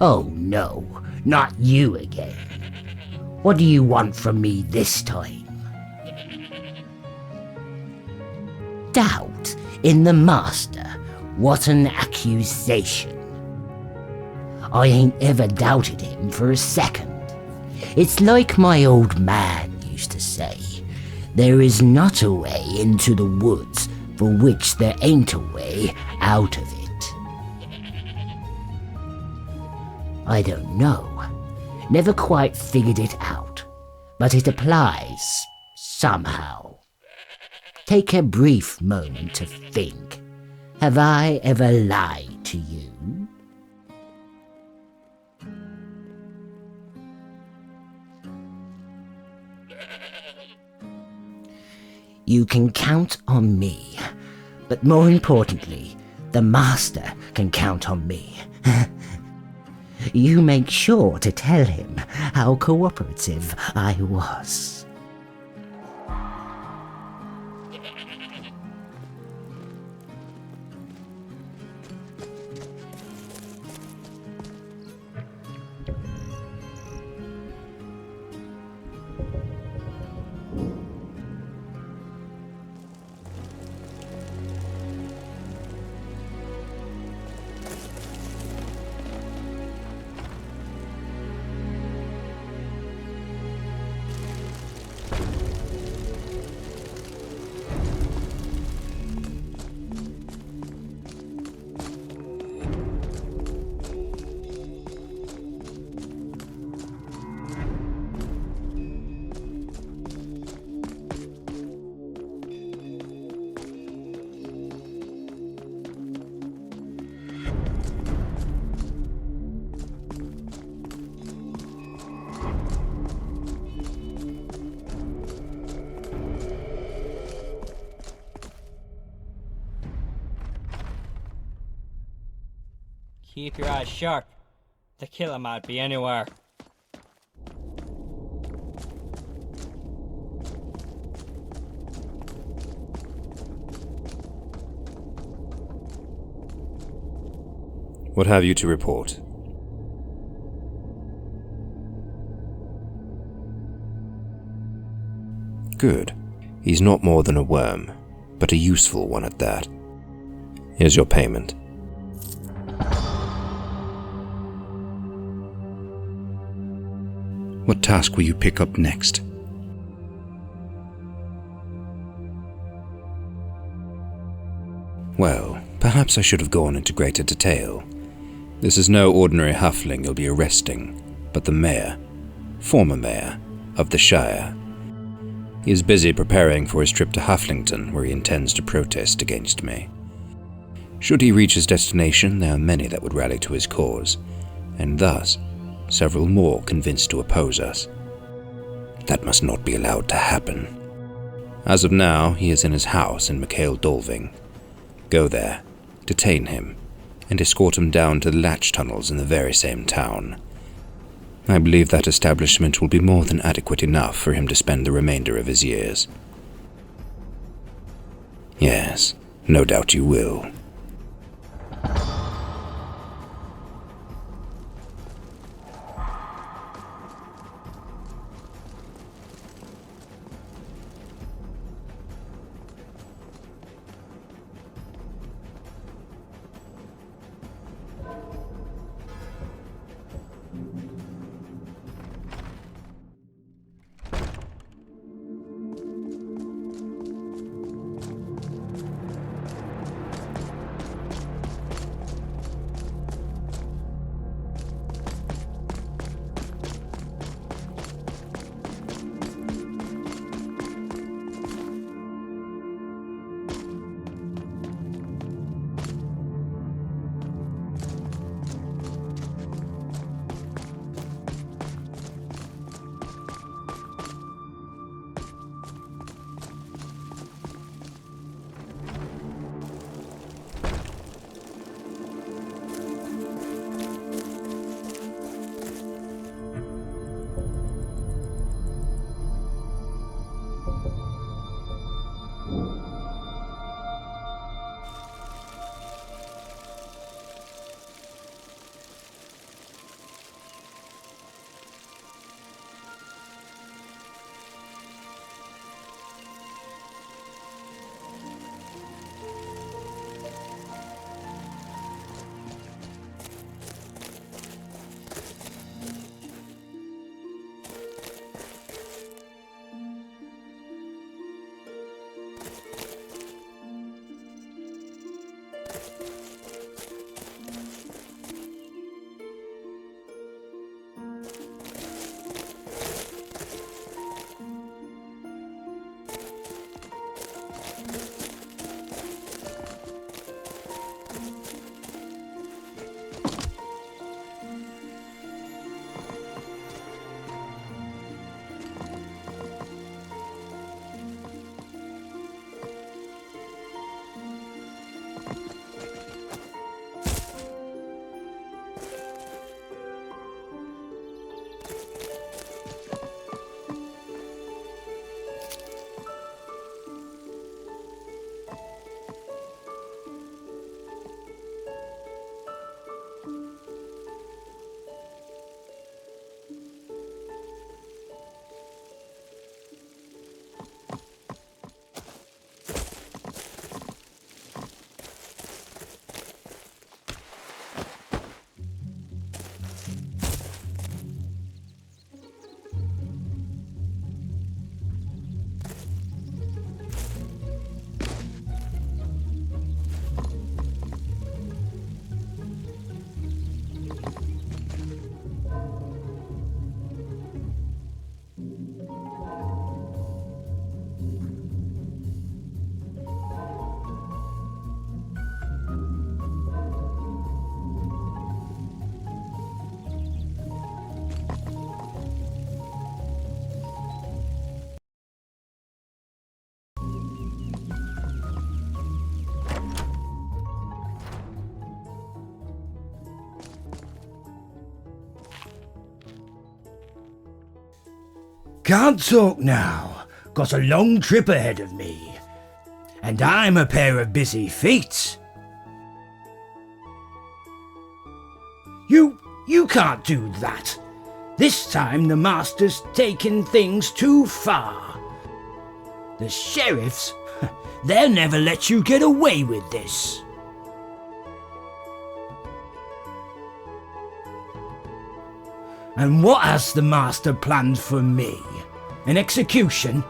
Oh no, not you again. What do you want from me this time? Doubt in the master? What an accusation. I ain't ever doubted him for a second. It's like my old man used to say, there is not a way into the woods for which there ain't a way out of it. I don't know. Never quite figured it out, but it applies somehow. Take a brief moment to think. Have I ever lied to you? You can count on me, but more importantly, the master can count on me. You make sure to tell him how cooperative I was. Keep your eyes sharp. The killer might be anywhere. What have you to report? Good. He's not more than a worm, but a useful one at that. Here's your payment. What task will you pick up next? Well, perhaps I should have gone into greater detail. This is no ordinary halfling you'll be arresting, but the mayor, former mayor, of the Shire. He is busy preparing for his trip to Hufflington, where he intends to protest against me. Should he reach his destination, there are many that would rally to his cause, and thus several more convinced to oppose us. That must not be allowed to happen. As of now, he is in his house in McHale Dolving. Go there, detain him, and escort him down to the latch tunnels in the very same town. I believe that establishment will be more than adequate enough for him to spend the remainder of his years. Yes, no doubt you will. Can't talk now. Got a long trip ahead of me. And I'm a pair of busy feet. You can't do that. This time the master's taken things too far. The sheriffs, they'll never let you get away with this. And what has the master planned for me? An execution?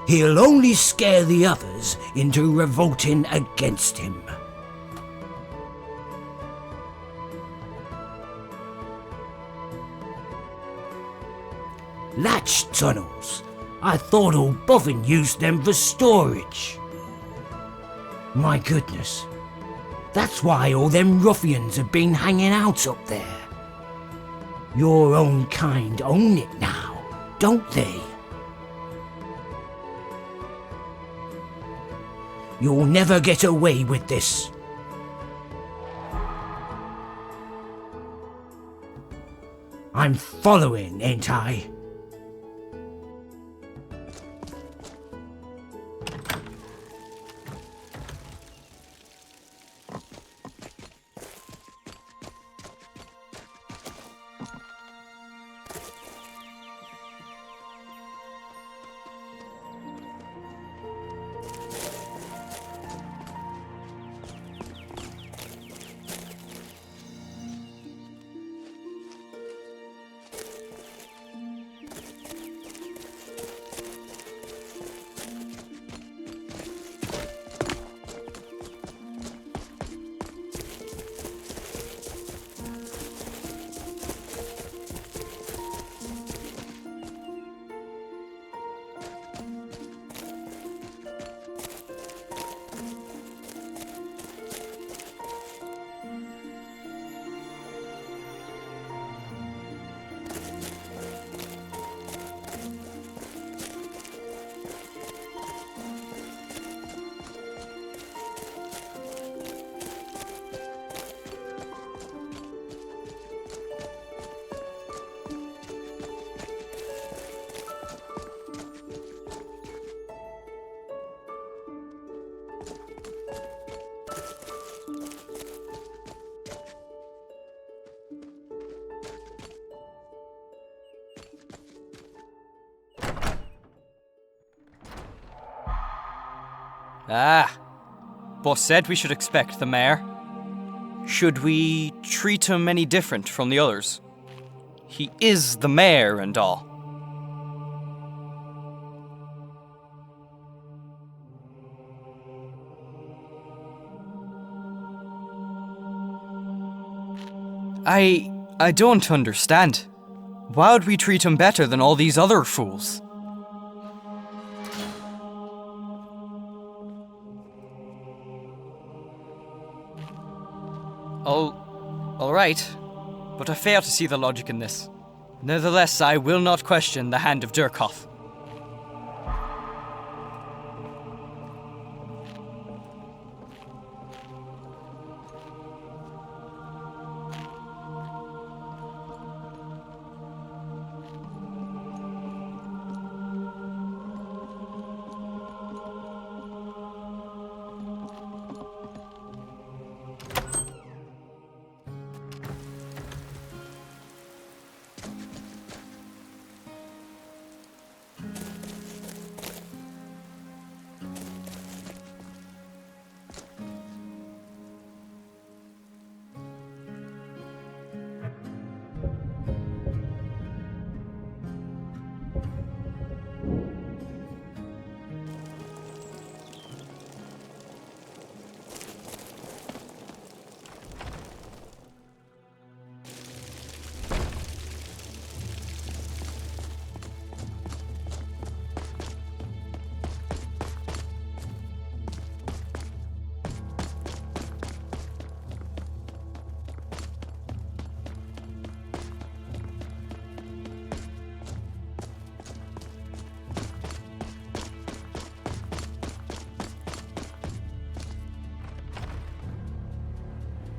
He'll only scare the others into revolting against him. Latch tunnels. I thought old Boffin used them for storage. My goodness. That's why all them ruffians have been hanging out up there. Your own kind own it now, don't they? You'll never get away with this. I'm following, ain't I? Boss said we should expect the mayor. Should we treat him any different from the others? He is the mayor and all. I don't understand. Why would we treat him better than all these other fools? All right, but I fail to see the logic in this. Nevertheless, I will not question the hand of Dürkot.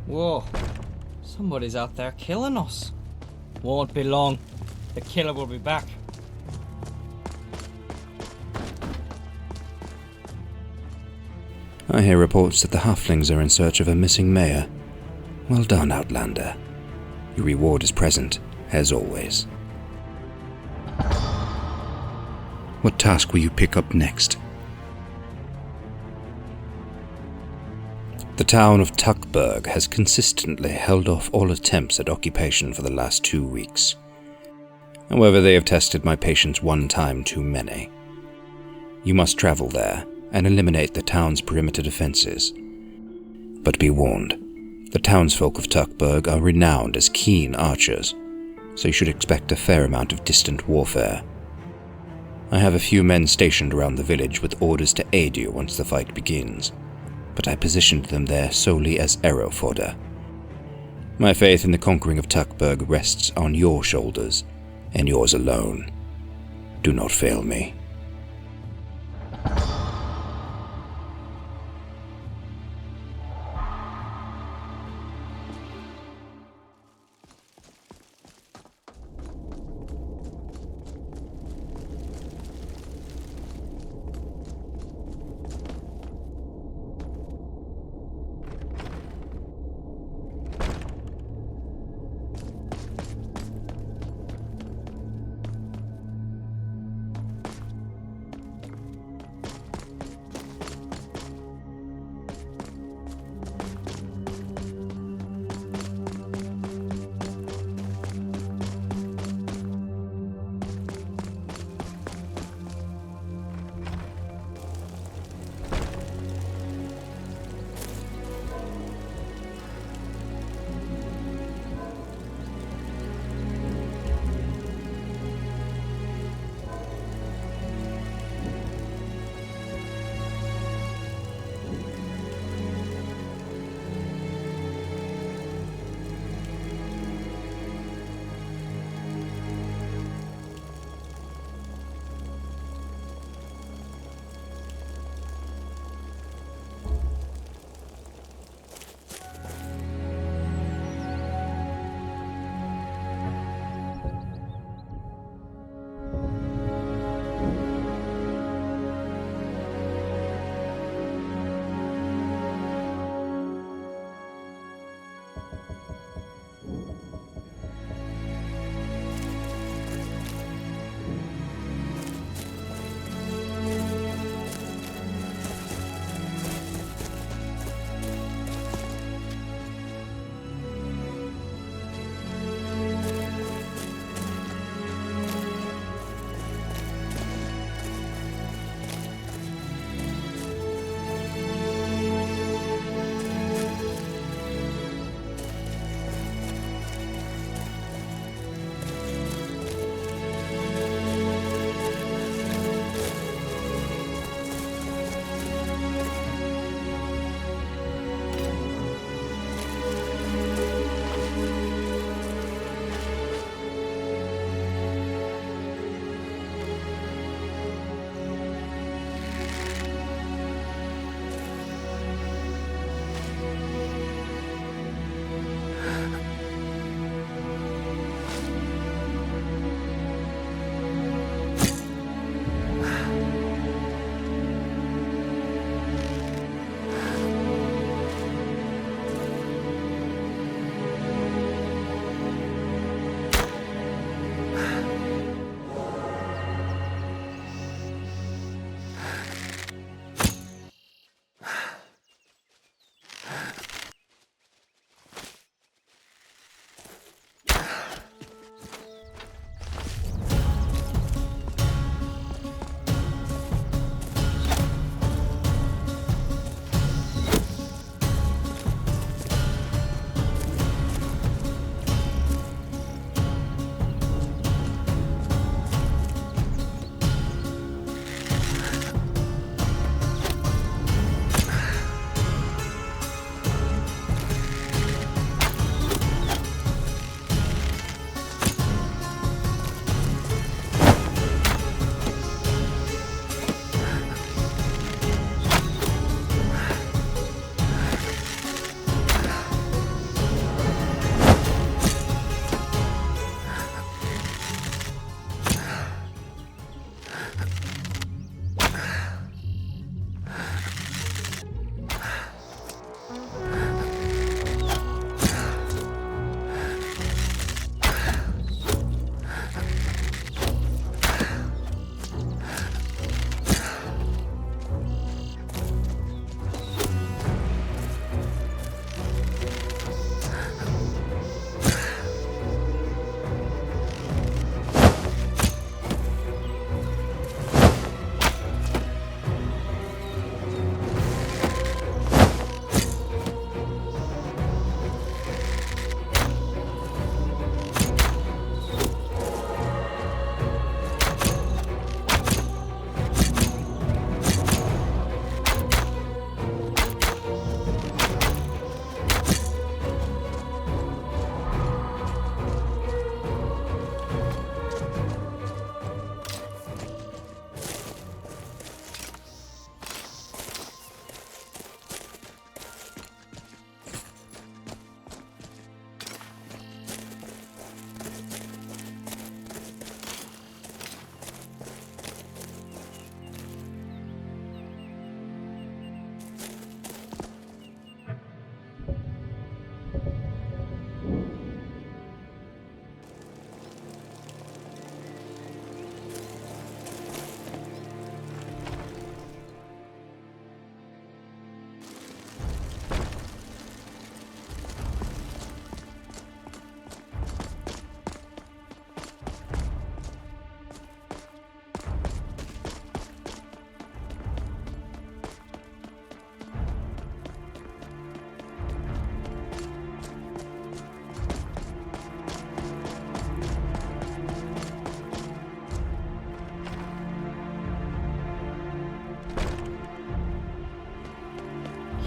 Whoa, somebody's out there killing us. Won't be long. The killer will be back. I hear reports that the halflings are in search of a missing mayor. Well done, Outlander. Your reward is present, as always. What task will you pick up next? The town of Tuckburg has consistently held off all attempts at occupation for the last 2 weeks. However, they have tested my patience one time too many. You must travel there and eliminate the town's perimeter defenses. But be warned, the townsfolk of Tuckburg are renowned as keen archers, so you should expect a fair amount of distant warfare. I have a few men stationed around the village with orders to aid you once the fight begins, but I positioned them there solely as arrow fodder. My faith in the conquering of Tuckburg rests on your shoulders, and yours alone. Do not fail me.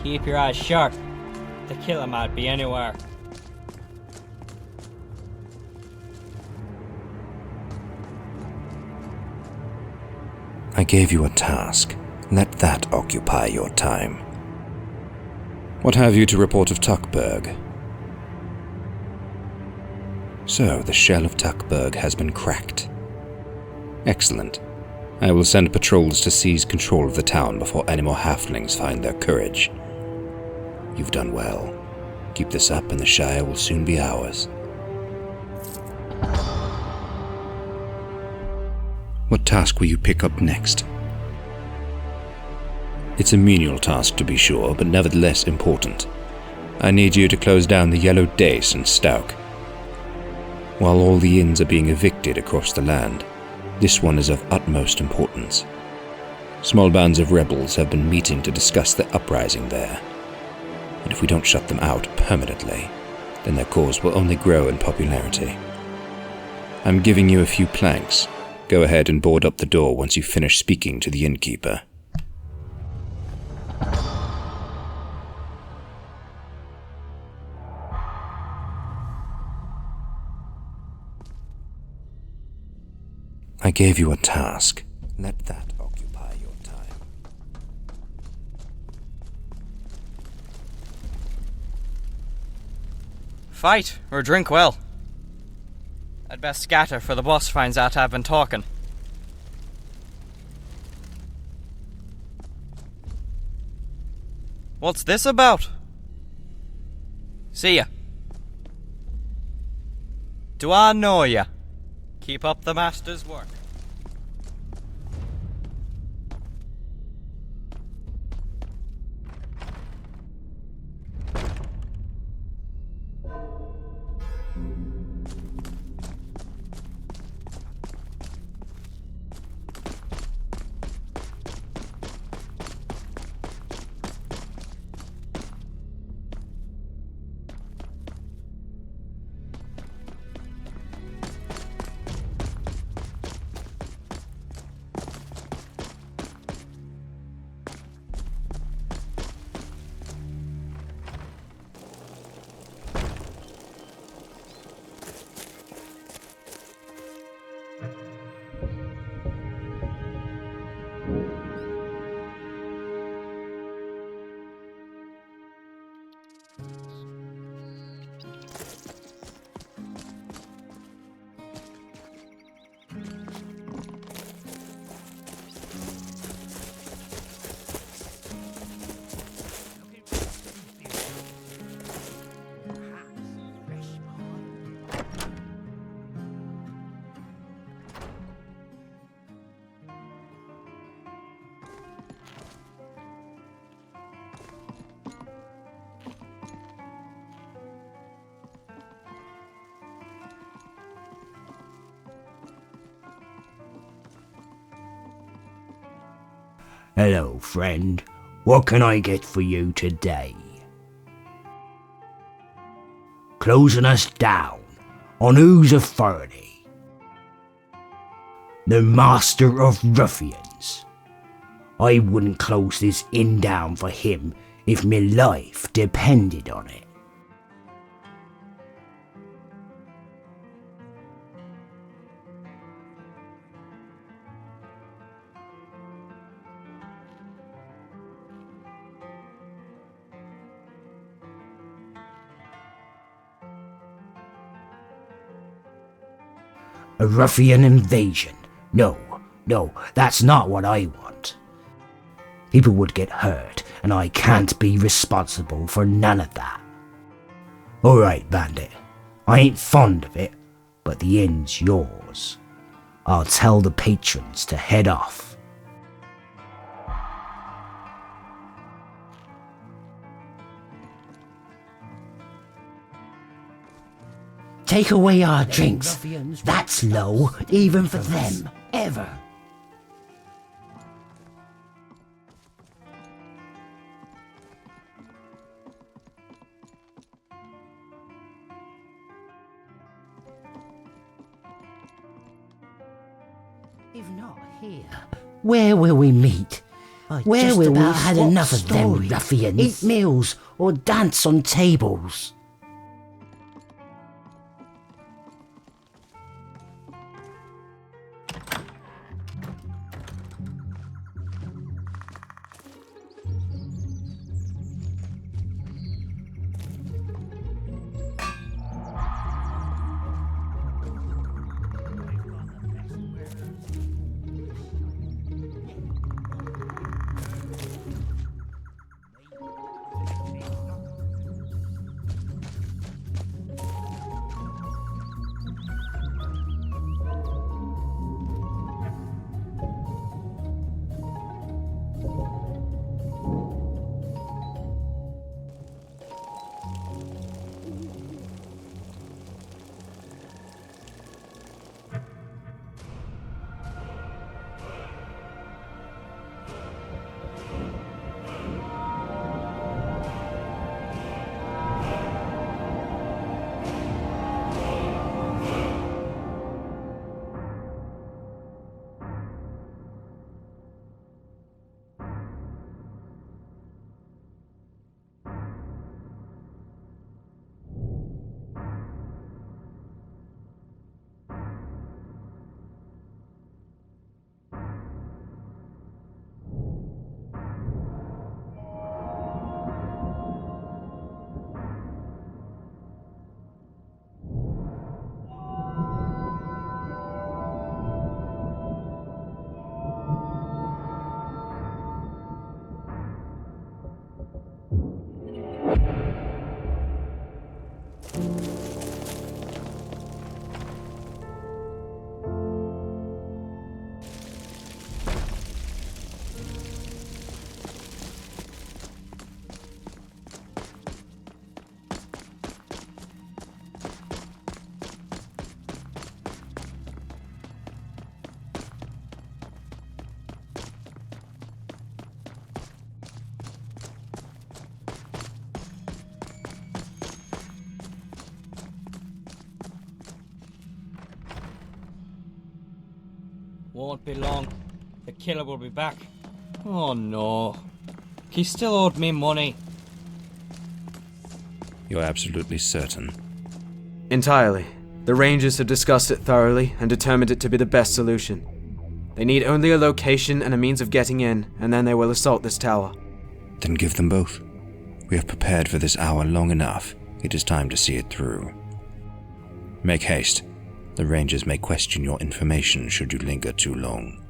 Keep your eyes sharp. The killer might be anywhere. I gave you a task. Let that occupy your time. What have you to report of Tuckberg? So, the shell of Tuckberg has been cracked. Excellent. I will send patrols to seize control of the town before any more halflings find their courage. You've done well. Keep this up and the Shire will soon be ours. What task will you pick up next? It's a menial task to be sure, but nevertheless important. I need you to close down the Yellow Dace and Stouk. While all the inns are being evicted across the land, this one is of utmost importance. Small bands of rebels have been meeting to discuss the uprising there. And if we don't shut them out permanently, then their cause will only grow in popularity. I'm giving you a few planks. Go ahead and board up the door once you finish speaking to the innkeeper. I gave you a task. Let that occupy your time. Fight or drink well. I'd best scatter for the boss finds out I've been talking. What's this about? See ya. Do I know ya? Keep up the master's work. Hello, friend. What can I get for you today? Closing us down. On whose authority? The master of ruffians. I wouldn't close this inn down for him if my life depended on it. A ruffian invasion. No, that's not what I want. People would get hurt, and I can't be responsible for none of that. Alright, bandit. I ain't fond of it, but the inn's yours. I'll tell the patrons to head off. Take away our drinks. That's low, even for them. Ever. If not here, where will we meet? Where just will we about had swap enough of them stories, ruffians? eat meals, or dance on tables. Won't be long. The killer will be back. Oh no. He still owed me money. You're absolutely certain. Entirely. The Rangers have discussed it thoroughly and determined it to be the best solution. They need only a location and a means of getting in, and then they will assault this tower. Then give them both. We have prepared for this hour long enough. It is time to see it through. Make haste. The Rangers may question your information should you linger too long.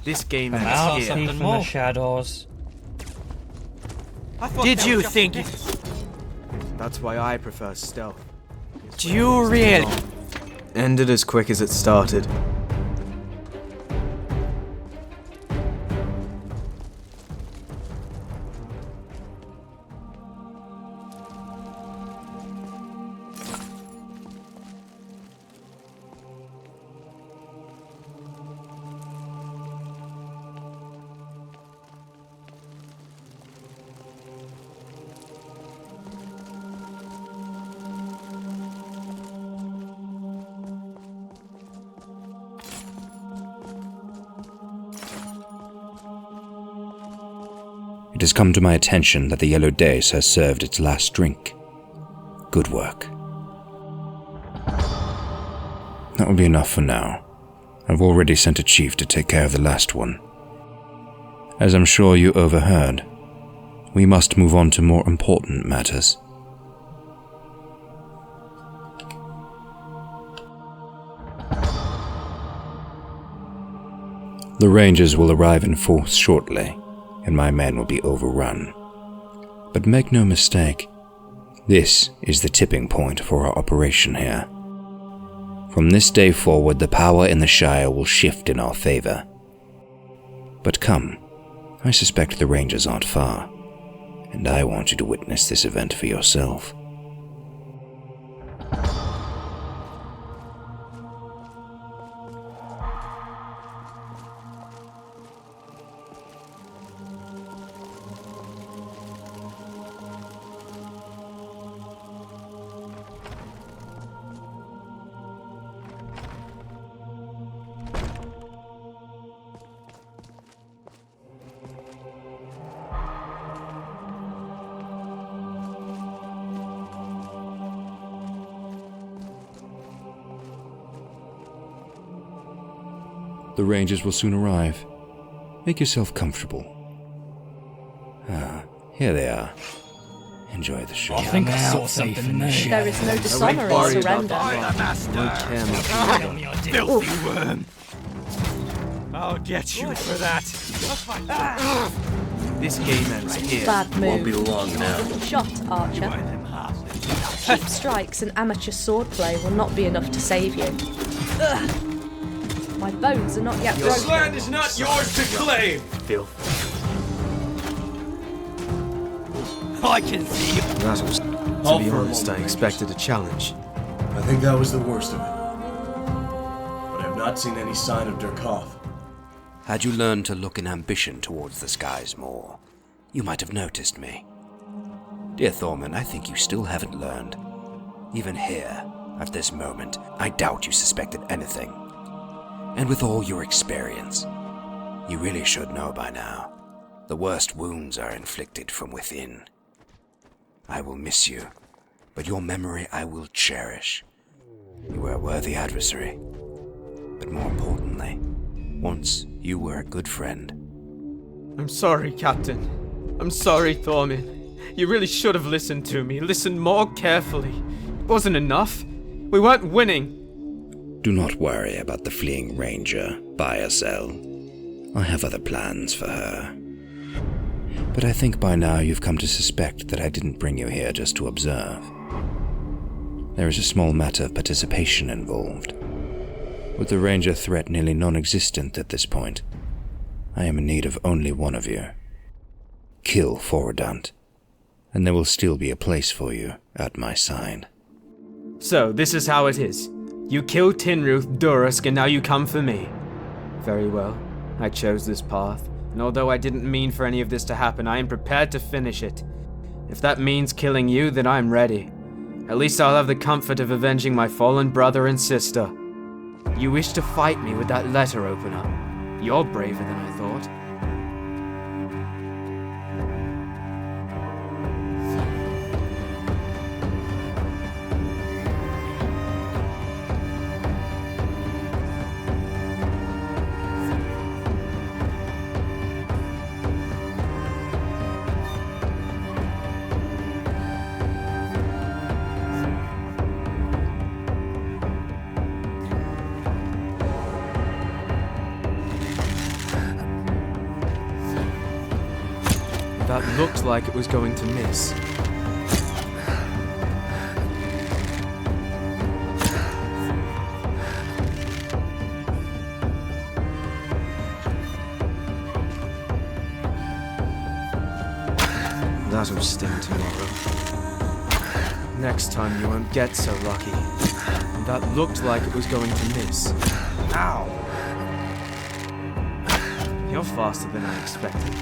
This game I ends saw here. something from the shadows. Did you think... That's why I prefer stealth. Do you really... Ended as quick as it started. It has come to my attention that the yellow dace has served its last drink. Good work. That will be enough for now. I've already sent a chief to take care of the last one. As I'm sure you overheard, we must move on to more important matters. The Rangers will arrive in force shortly, and my men will be overrun. But make no mistake, this is the tipping point for our operation here. From this day forward, the power in the Shire will shift in our favor. But come, I suspect the Rangers aren't far, and I want you to witness this event for yourself. The Rangers will soon arrive. Make yourself comfortable. Ah, here they are. Enjoy the show. I think I saw something there. There is no dishonor in surrender. Filthy worm! I'll get you for that. This game ends here. Bad move. Won't be long now. Shot, Archer. Cheap strikes and amateur swordplay will not be enough to save you. Ugh. My bones are not yet broken. This land is not yours to claim! Filth. I can see you. That was, to be honest, I expected a challenge. I think that was the worst of it. But I've not seen any sign of Dürkota. Had you learned to look in ambition towards the skies more, you might have noticed me. Dear Thorman, I think you still haven't learned. Even here, at this moment, I doubt you suspected anything. And with all your experience, you really should know by now. The worst wounds are inflicted from within. I will miss you, but your memory I will cherish. You were a worthy adversary. But more importantly, once you were a good friend. I'm sorry, Captain. I'm sorry, Thorman. You really should have listened to me. Listened more carefully. It wasn't enough. We weren't winning. Do not worry about the fleeing ranger, buy or sell. I have other plans for her. But I think by now you've come to suspect that I didn't bring you here just to observe. There is a small matter of participation involved. With the ranger threat nearly non-existent at this point, I am in need of only one of you. Kill Forredant, and there will still be a place for you at my side. So, this is how it is. You killed Tinruth, Durusk, and now you come for me. Very well. I chose this path, and although I didn't mean for any of this to happen, I am prepared to finish it. If that means killing you, then I'm ready. At least I'll have the comfort of avenging my fallen brother and sister. You wish to fight me with that letter opener. You're braver than I thought. That looked like it was going to miss. That'll sting tomorrow. Next time you won't get so lucky. That looked like it was going to miss. Ow! You're faster than I expected.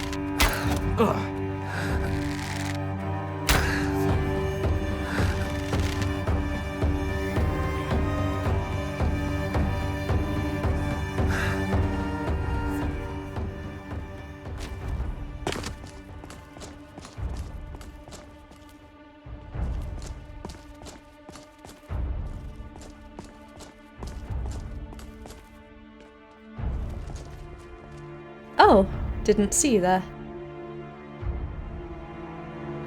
Ugh. Oh, didn't see you there.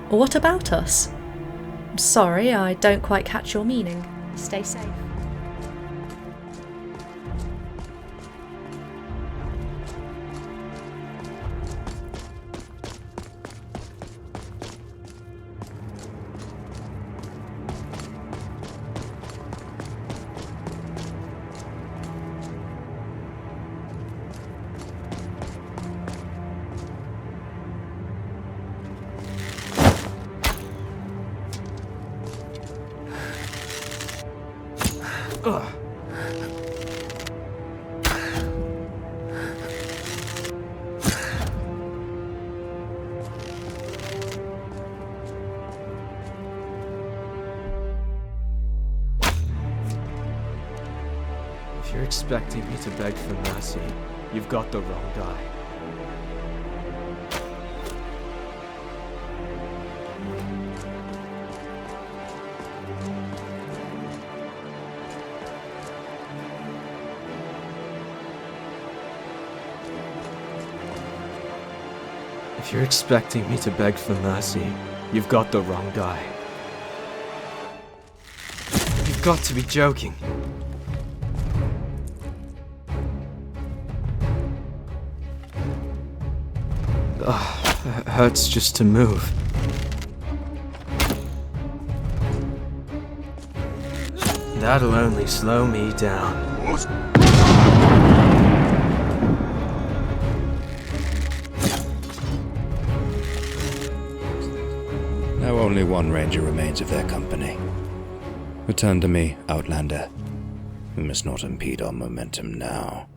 What about us? I'm sorry, I don't quite catch your meaning. Stay safe. Ugh. If you're expecting me to beg for mercy, you've got the wrong guy. If you're expecting me to beg for mercy, you've got the wrong guy. You've got to be joking. It hurts just to move. That'll only slow me down. Now only one ranger remains of their company. Return to me, Outlander. We must not impede our momentum now.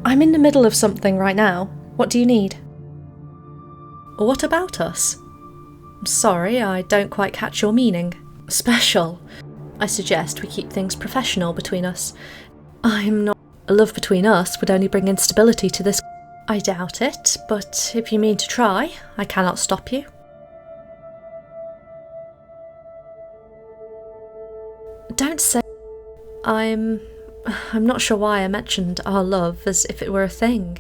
I'm in the middle of something right now. What do you need? What about us? Sorry, I don't quite catch your meaning. Special. I suggest we keep things professional between us. I'm not... A love between us would only bring instability to this... I doubt it, but if you mean to try, I cannot stop you. Don't say... I'm not sure why I mentioned our love as if it were a thing.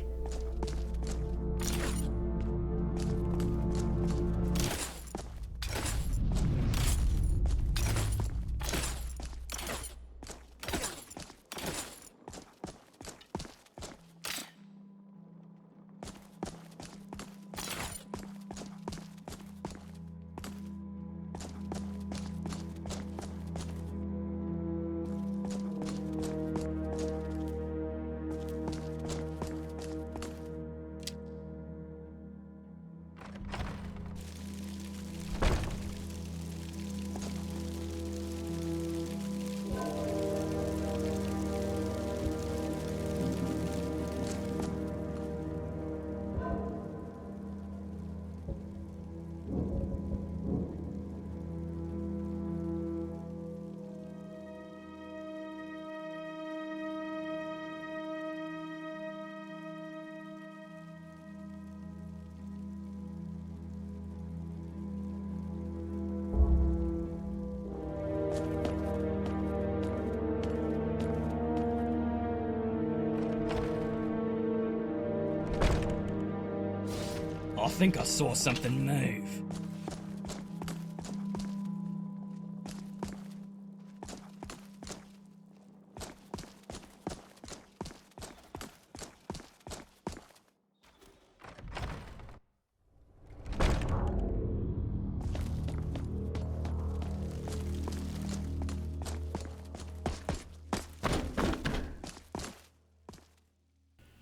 I think I saw something move.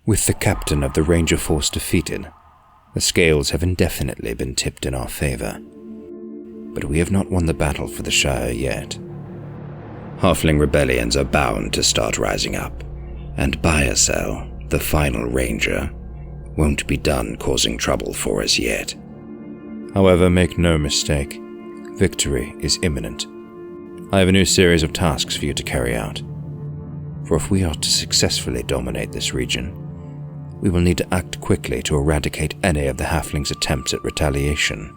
With the captain of the Ranger force defeated, the scales have indefinitely been tipped in our favor. But we have not won the battle for the Shire yet. Halfling rebellions are bound to start rising up, and Biosel, the final Ranger, won't be done causing trouble for us yet. However, make no mistake, victory is imminent. I have a new series of tasks for you to carry out. For if we are to successfully dominate this region, we will need to act quickly to eradicate any of the halflings' attempts at retaliation.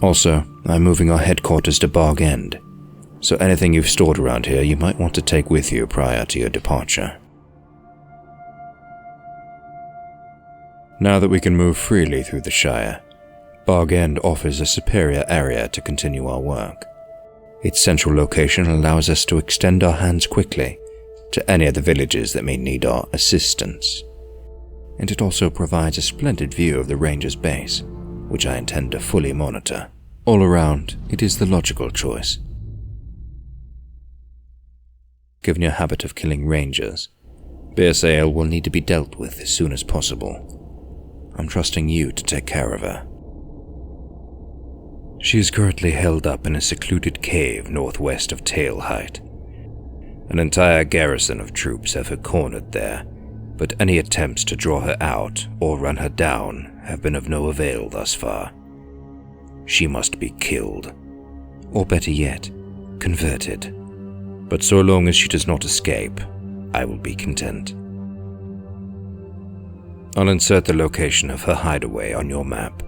Also, I'm moving our headquarters to Bog End, so anything you've stored around here you might want to take with you prior to your departure. Now that we can move freely through the Shire, Bog End offers a superior area to continue our work. Its central location allows us to extend our hands quickly to any of the villages that may need our assistance. And it also provides a splendid view of the Ranger's base, which I intend to fully monitor. All around, it is the logical choice. Given your habit of killing Rangers, Biosel will need to be dealt with as soon as possible. I'm trusting you to take care of her. She is currently held up in a secluded cave northwest of Tail Height. An entire garrison of troops have her cornered there, but any attempts to draw her out or run her down have been of no avail thus far. She must be killed, or better yet, converted. But so long as she does not escape, I will be content. I'll insert the location of her hideaway on your map.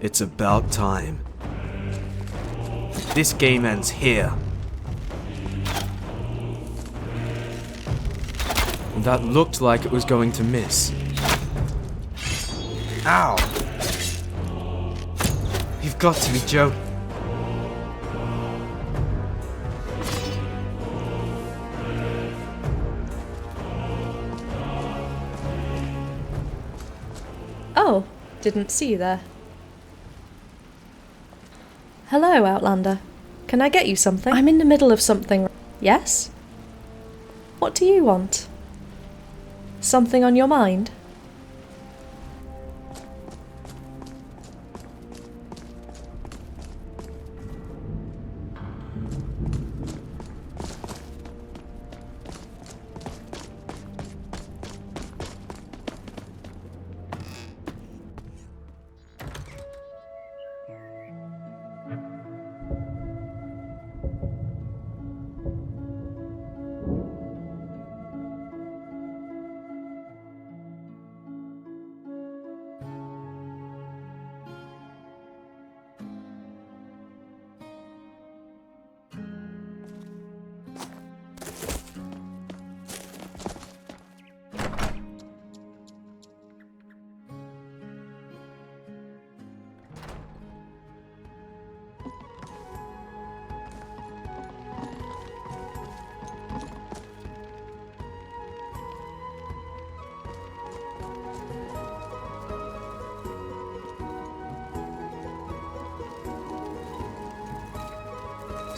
It's about time. This game ends here. and that looked like it was going to miss. Ow! You've got to be joking. Oh, didn't see you there. Hello, Outlander. Can I get you something? I'm in the middle of something. Yes? What do you want? Something on your mind?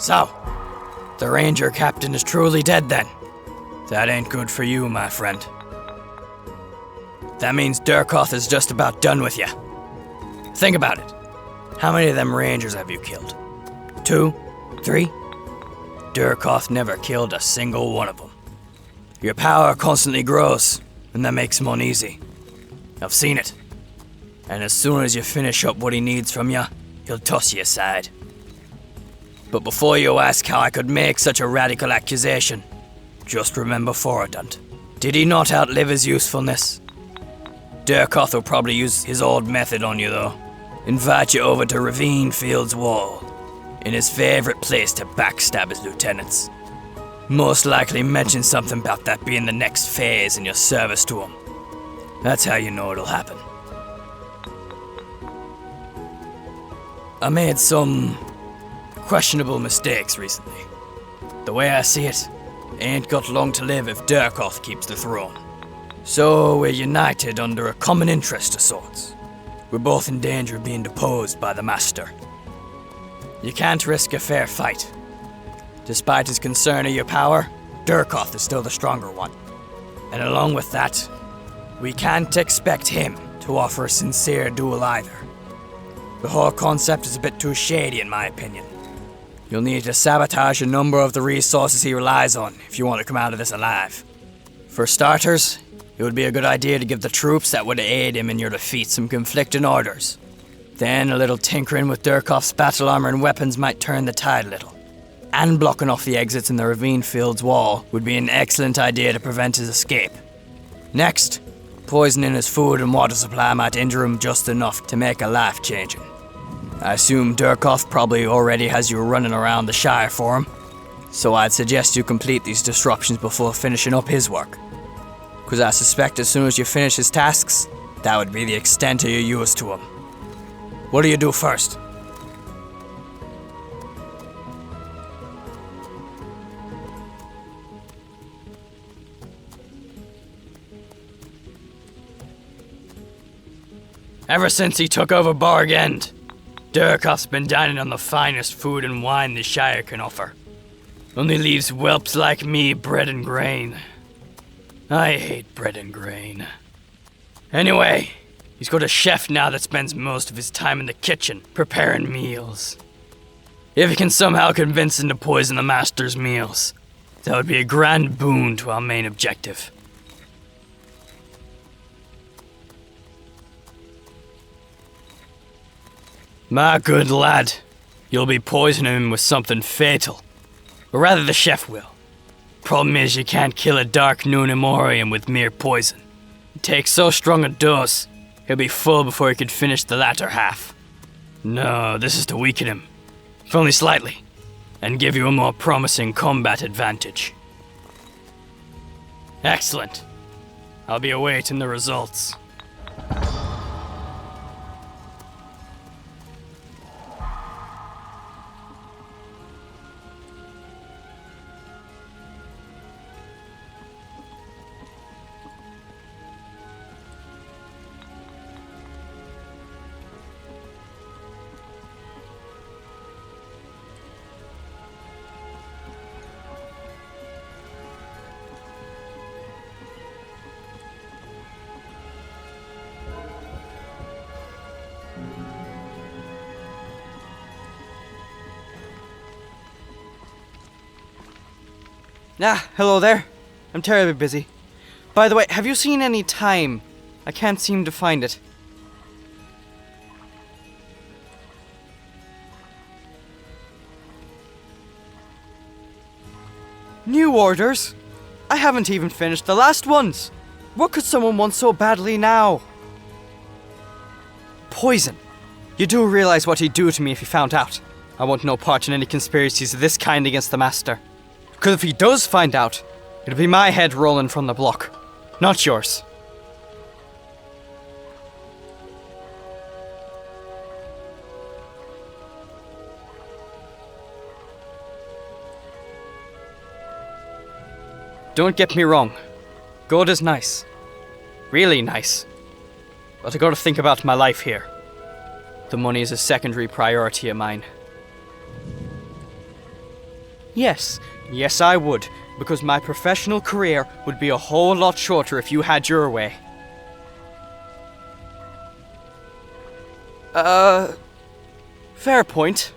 So, the ranger captain is truly dead then. That ain't good for you, my friend. That means Dürkoth is just about done with you. Think about it. How many of them rangers have you killed? 2? 3? Dürkoth never killed a single one of them. Your power constantly grows, and that makes him uneasy. I've seen it. And as soon as you finish up what he needs from you, he'll toss you aside. But before you ask how I could make such a radical accusation, just remember Foradont. Did he not outlive his usefulness? Dürkoth will probably use his old method on you though. Invite you over to Ravine Field's wall, in his favorite place to backstab his lieutenants. Most likely mention something about that being the next phase in your service to him. That's how you know it'll happen. I made some questionable mistakes recently. The way I see it, ain't got long to live if Dürkoth keeps the throne. So we're united under a common interest of sorts. We're both in danger of being deposed by the Master. You can't risk a fair fight. Despite his concern of your power, Dürkoth is still the stronger one. And along with that, we can't expect him to offer a sincere duel either. The whole concept is a bit too shady in my opinion. You'll need to sabotage a number of the resources he relies on if you want to come out of this alive. For starters, it would be a good idea to give the troops that would aid him in your defeat some conflicting orders. Then a little tinkering with Dürkoth's battle armor and weapons might turn the tide a little. And blocking off the exits in the Ravine Field's wall would be an excellent idea to prevent his escape. Next, poisoning his food and water supply might injure him just enough to make a life-changing. I assume Dürkoth probably already has you running around the Shire for him, so I'd suggest you complete these disruptions before finishing up his work. Because I suspect as soon as you finish his tasks, that would be the extent of your use to him. What do you do first? Ever since he took over Borg End, Dürkoth's been dining on the finest food and wine the Shire can offer. Only leaves whelps like me bread and grain. I hate bread and grain. Anyway, he's got a chef now that spends most of his time in the kitchen, preparing meals. If he can somehow convince him to poison the Master's meals, that would be a grand boon to our main objective. My good lad, you'll be poisoning him with something fatal. Or rather the chef will. Problem is you can't kill a Dark Nunemorium with mere poison. It takes so strong a dose, he'll be full before he could finish the latter half. No, this is to weaken him, if only slightly, and give you a more promising combat advantage. Excellent. I'll be awaiting the results. Ah, hello there. I'm terribly busy. By the way, have you seen any time? I can't seem to find it. New orders? I haven't even finished the last ones. What could someone want so badly now? Poison. You do realize what he'd do to me if he found out. I want no part in any conspiracies of this kind against the Master. Because if he does find out, it'll be my head rolling from the block, not yours. Don't get me wrong. God is nice. Really nice. But I gotta think about my life here. The money is a secondary priority of mine. Yes, I would, because my professional career would be a whole lot shorter if you had your way. Fair point.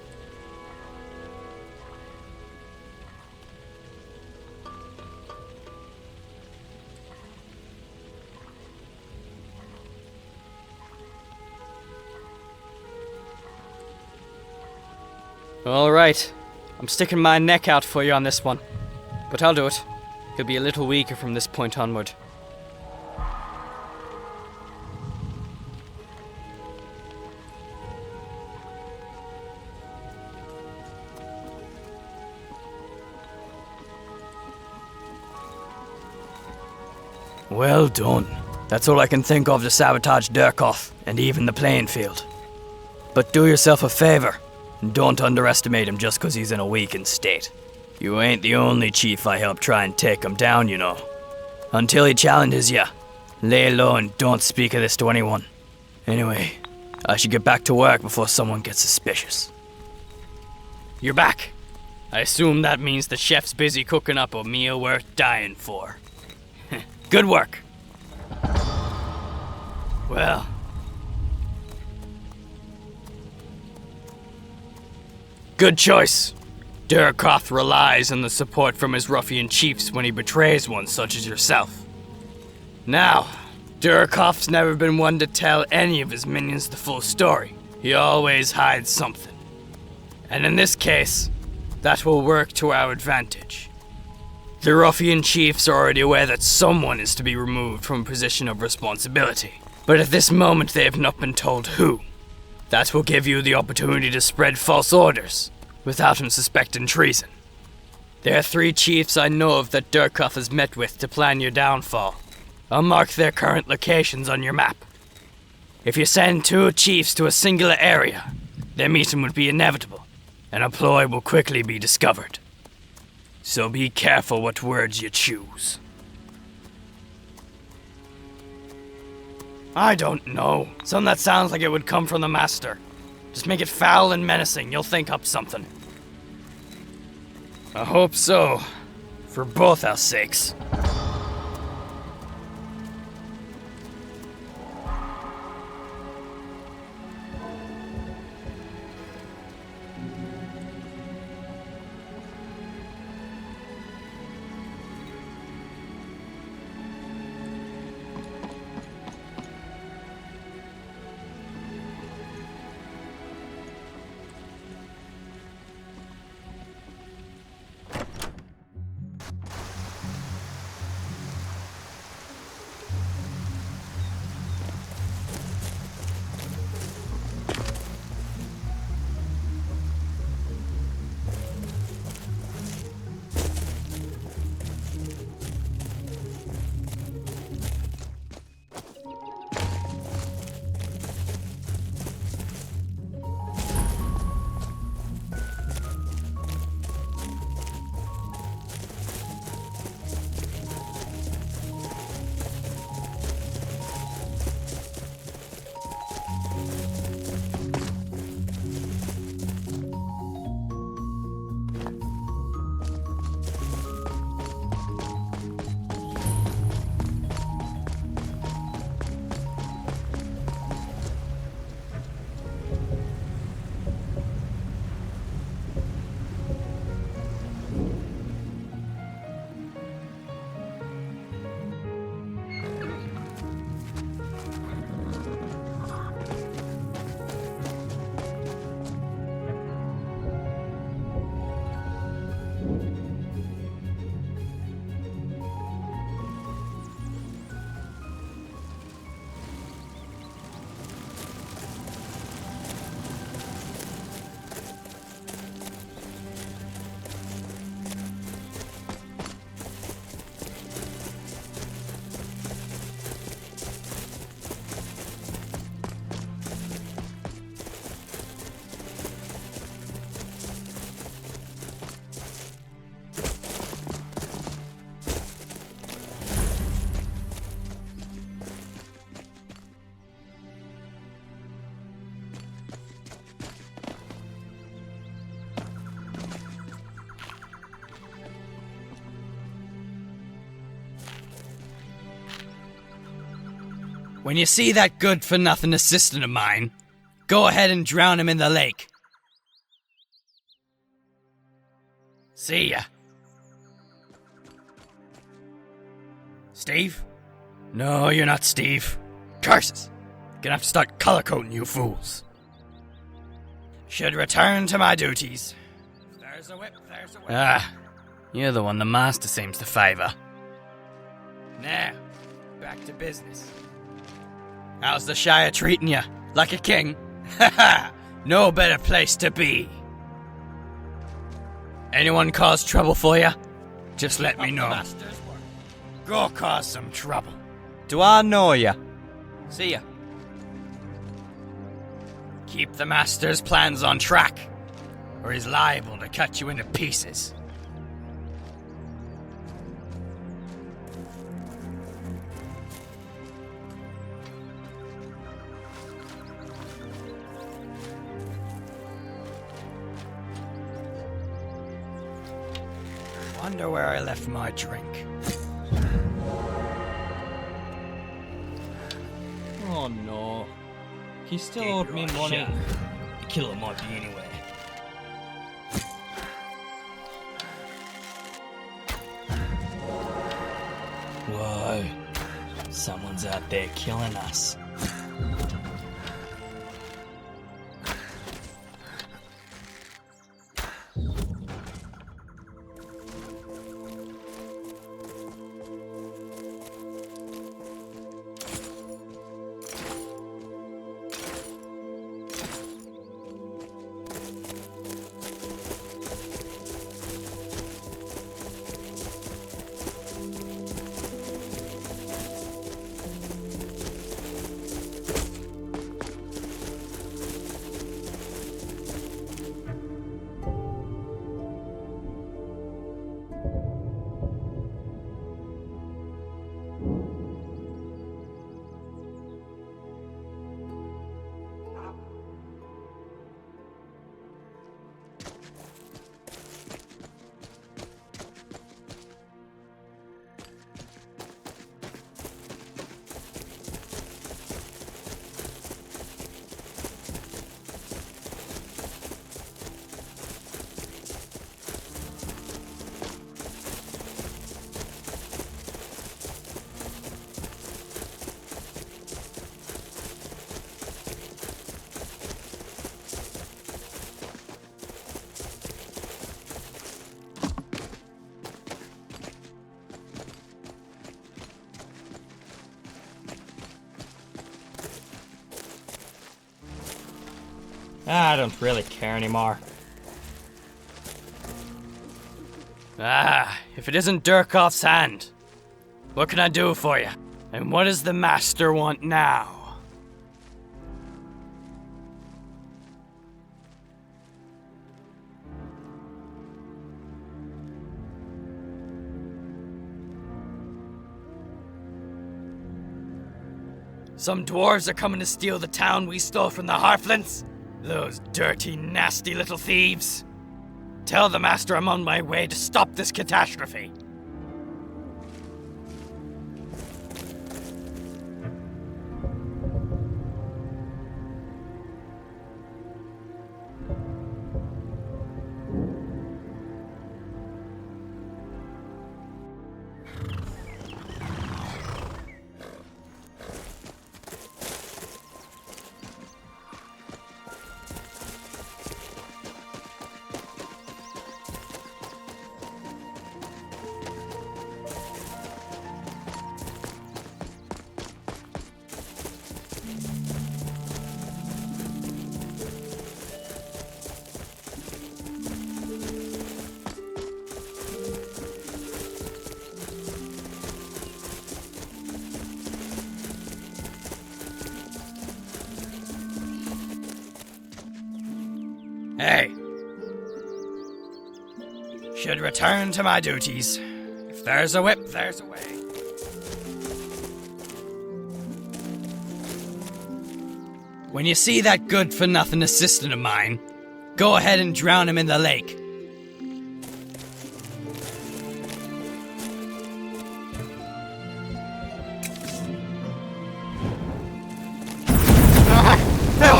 All right. I'm sticking my neck out for you on this one. But I'll do it. He'll be a little weaker from this point onward. Well done. That's all I can think of to sabotage Dürkot and even the playing field. But do yourself a favor. Don't underestimate him just because he's in a weakened state. You ain't the only chief I helped try and take him down, you know. Until he challenges ya, lay low and don't speak of this to anyone. Anyway, I should get back to work before someone gets suspicious. You're back. I assume that means the chef's busy cooking up a meal worth dying for. Good work. Well... good choice. Dürkot relies on the support from his ruffian chiefs when he betrays one such as yourself. Now, Dürkot's never been one to tell any of his minions the full story. He always hides something. And in this case, that will work to our advantage. The ruffian chiefs are already aware that someone is to be removed from a position of responsibility. But at this moment they have not been told who. That will give you the opportunity to spread false orders, without him suspecting treason. There are 3 chiefs I know of that Dürkot has met with to plan your downfall. I'll mark their current locations on your map. If you send 2 chiefs to a singular area, their meeting would be inevitable, and a ploy will quickly be discovered. So be careful what words you choose. I don't know. Something that sounds like it would come from the Master. Just make it foul and menacing, you'll think up something. I hope so. For both our sakes. When you see that good-for-nothing assistant of mine, go ahead and drown him in the lake. See ya. Steve? No, you're not Steve. Curses! Gonna have to start color-coding you fools. Should return to my duties. There's a whip, there's a whip. Ah, you're the one the master seems to favour. Now, back to business. How's the Shire treating you? Like a king? Haha! No better place to be. Anyone cause trouble for you? Just let me know. Go cause some trouble. Do I know ya? See ya. Keep the master's plans on track, or he's liable to cut you into pieces. Wonder where I left my drink. Oh no. He still owed me money. The killer might be anywhere. Whoa. Someone's out there killing us. I don't really care anymore. Ah, if it isn't Dürkoff's hand. What can I do for you? And what does the master want now? Some dwarves are coming to steal the town we stole from the Harflins? Those dirty, nasty little thieves. Tell the master I'm on my way to stop this catastrophe. Hey. Should return to my duties. If there's a whip, there's a way. When you see that good-for-nothing assistant of mine, go ahead and drown him in the lake.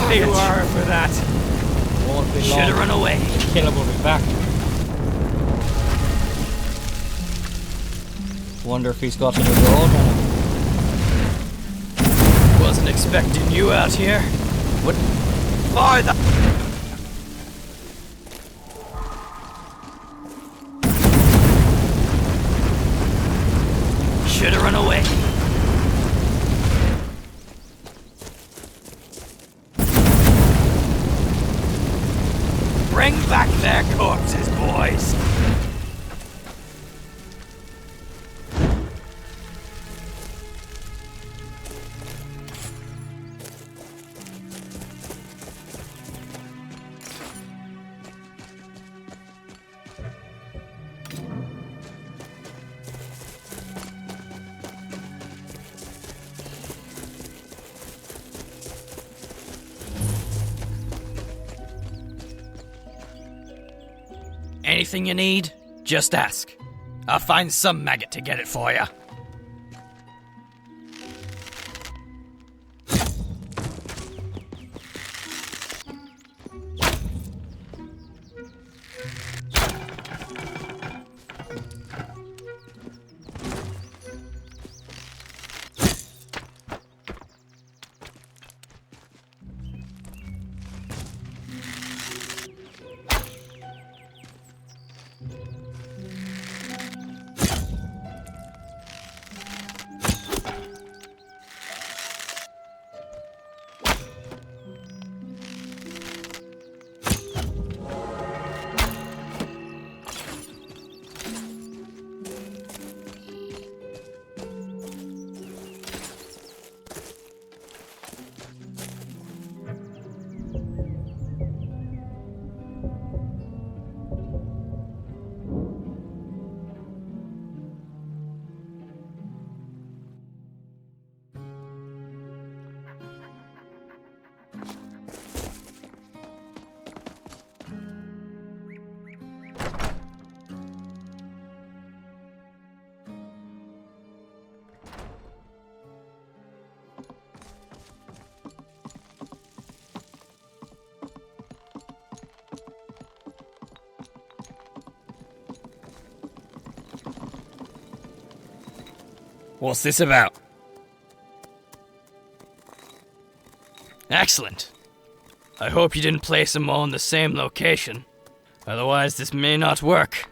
Too hard for that. Won't be long. Should have run away. The killer will be back. Wonder if he's got any gold on him. Wasn't expecting you out here. What? Farther! Should have run away. Bring back their corpses, boys. Anything you need, just ask. I'll find some maggot to get it for you. What's this about? Excellent. I hope you didn't place them all in the same location. Otherwise, this may not work.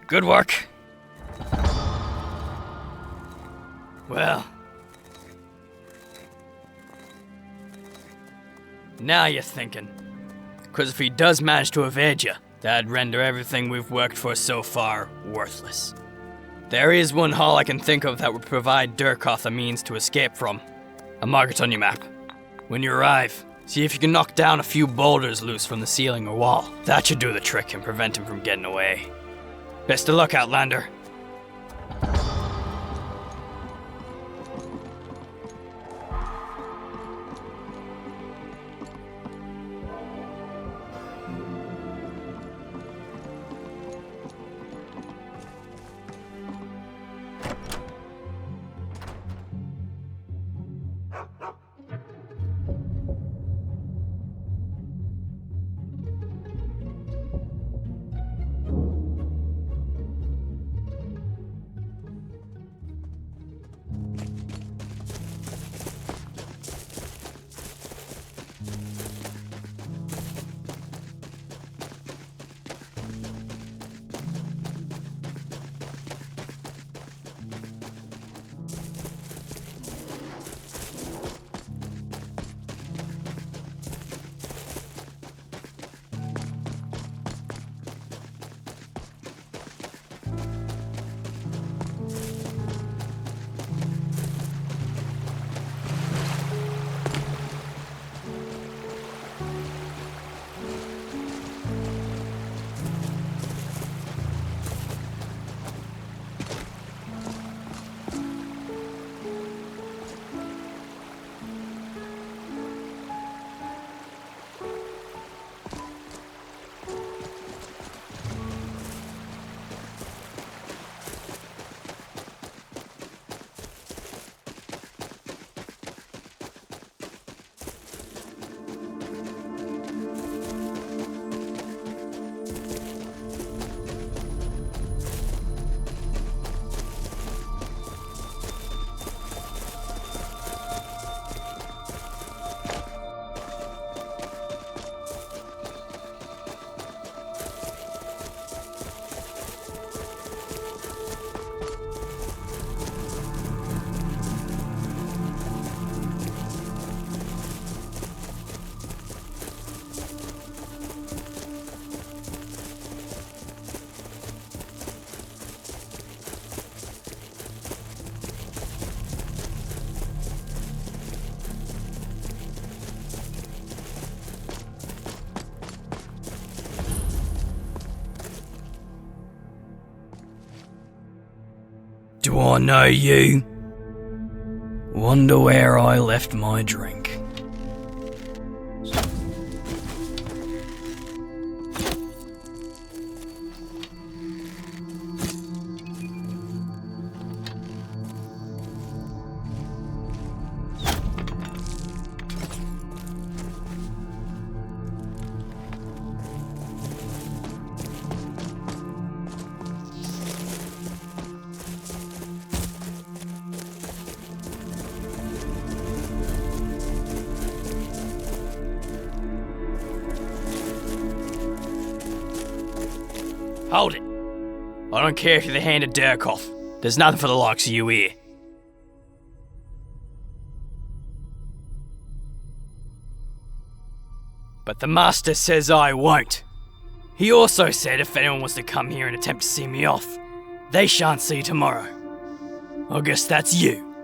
Good work. Well. Now you're thinking. Because if he does manage to evade you, that'd render everything we've worked for so far worthless. There is one hall I can think of that would provide Dürkoth a means to escape from. I'll mark it on your map. When you arrive, see if you can knock down a few boulders loose from the ceiling or wall. That should do the trick and prevent him from getting away. Best of luck, Outlander. Do I know you? Wonder where I left my drink. Hold it. I don't care if you're the hand of Dürkot. There's nothing for the likes of you here. But the master says I won't. He also said if anyone was to come here and attempt to see me off, they shan't see tomorrow. I guess that's you.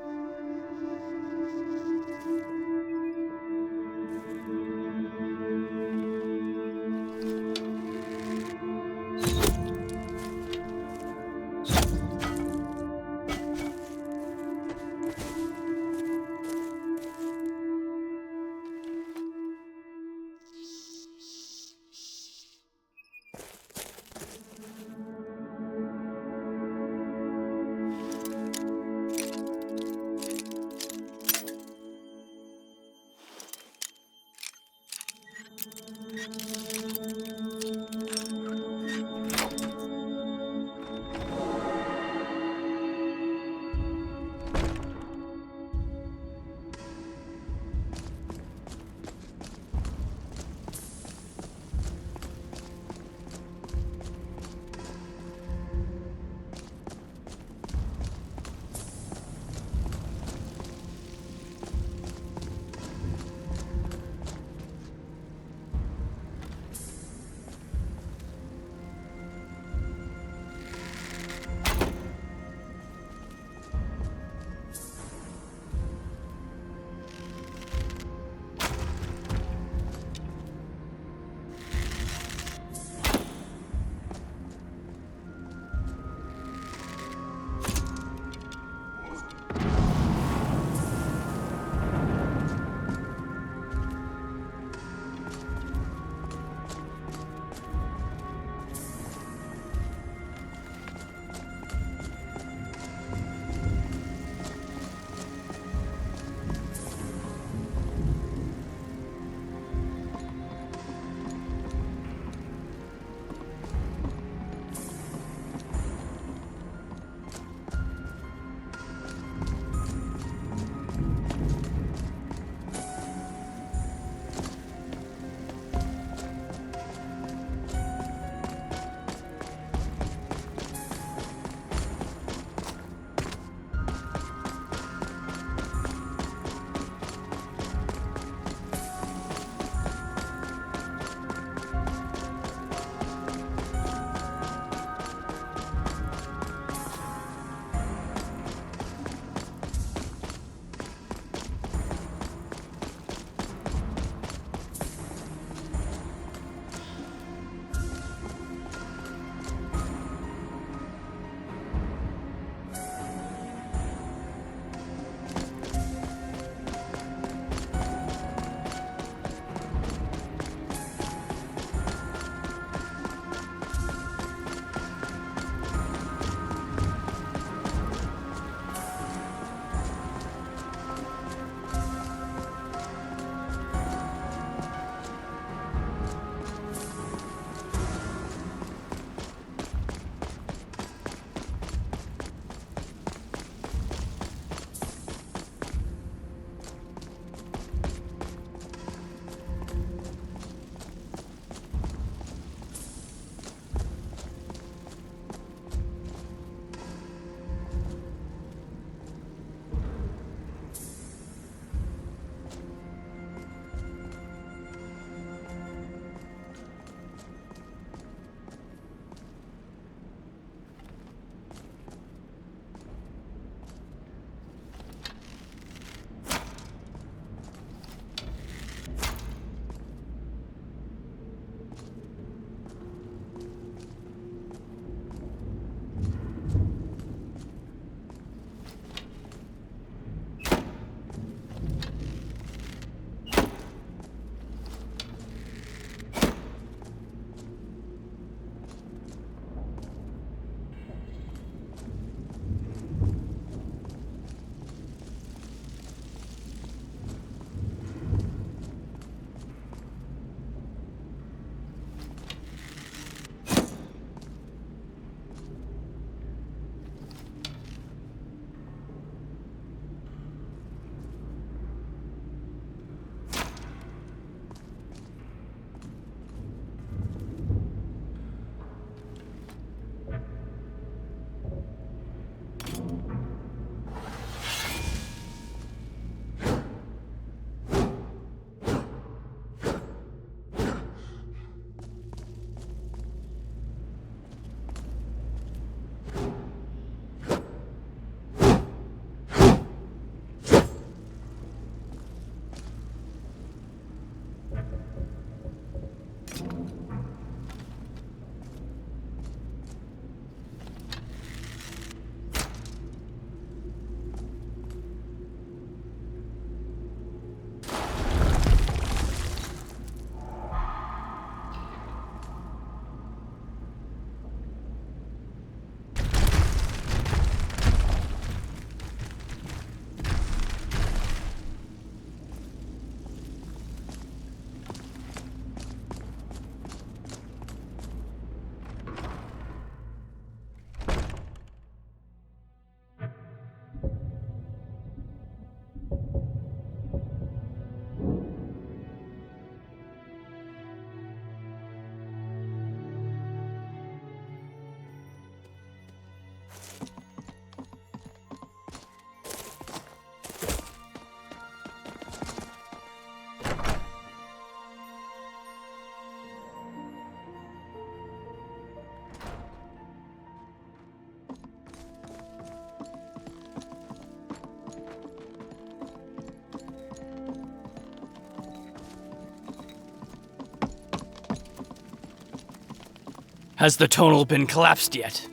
Has the tunnel been collapsed yet?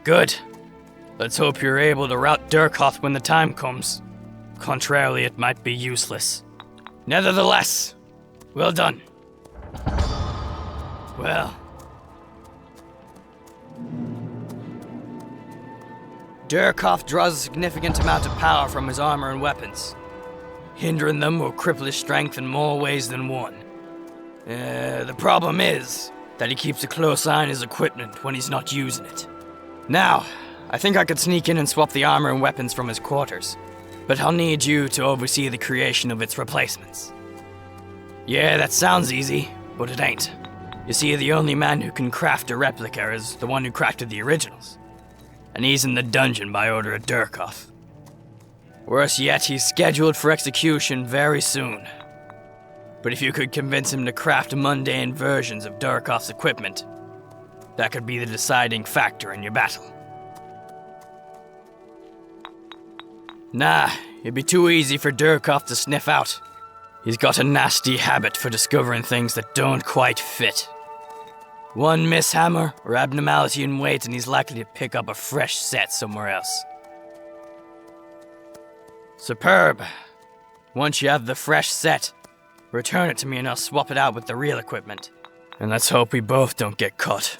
Good. Let's hope you're able to rout Dürkoth when the time comes. Contrarily, it might be useless. Nevertheless, well done. Well. Dürkoth draws a significant amount of power from his armor and weapons. Hindering them will cripple his strength in more ways than one. The problem is that he keeps a close eye on his equipment when he's not using it. Now, I think I could sneak in and swap the armor and weapons from his quarters, but I'll need you to oversee the creation of its replacements. Yeah, that sounds easy, but it ain't. You see, the only man who can craft a replica is the one who crafted the originals, and he's in the dungeon by order of Dürkoth. Worse yet, he's scheduled for execution very soon. But if you could convince him to craft mundane versions of Dürkoth's equipment, that could be the deciding factor in your battle. Nah, it'd be too easy for Dürkoth to sniff out. He's got a nasty habit for discovering things that don't quite fit. One mishammer or abnormality in weight and he's likely to pick up a fresh set somewhere else. Superb. Once you have the fresh set, return it to me and I'll swap it out with the real equipment. And let's hope we both don't get caught.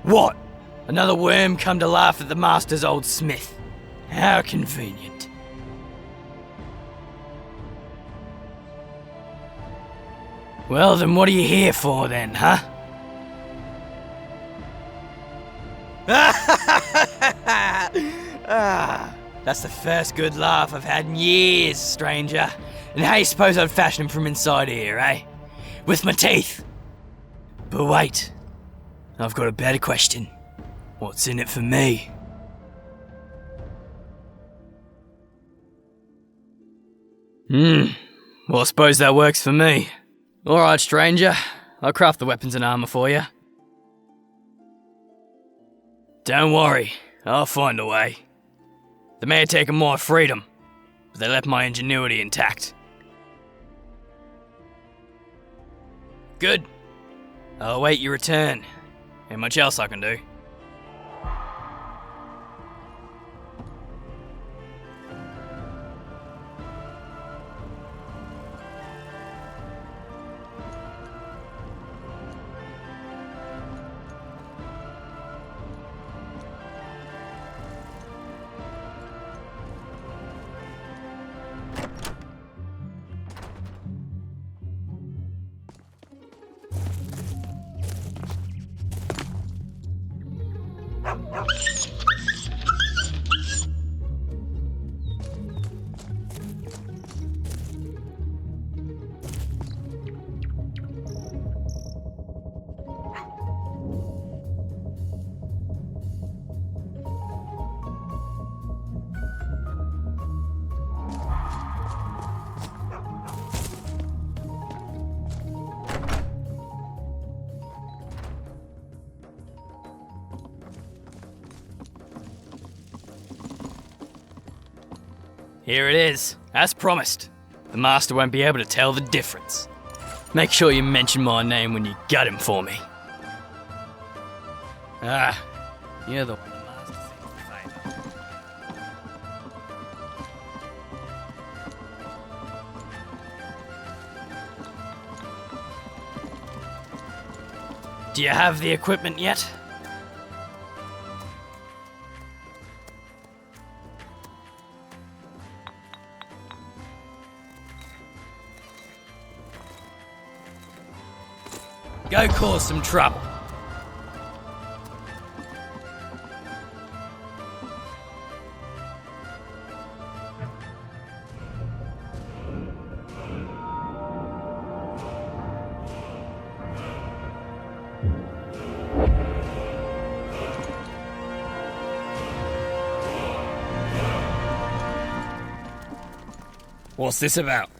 What? Another worm come to life at the master's old smith. How convenient. Well, then what are you here for then, huh? That's the first good laugh I've had in years, stranger. And how you suppose I'd fashion him from inside here, eh? With my teeth. But wait. I've got a better question. What's in it for me? Well, I suppose that works for me. Alright, stranger. I'll craft the weapons and armor for you. Don't worry, I'll find a way. They may have taken my freedom, but they left my ingenuity intact. Good. I'll await your return. Ain't much else I can do. Here it is, as promised. The master won't be able to tell the difference. Make sure you mention my name when you gut him for me. Ah, you're the one the master seems to favour. Do you have the equipment yet? Go cause some trouble. What's this about?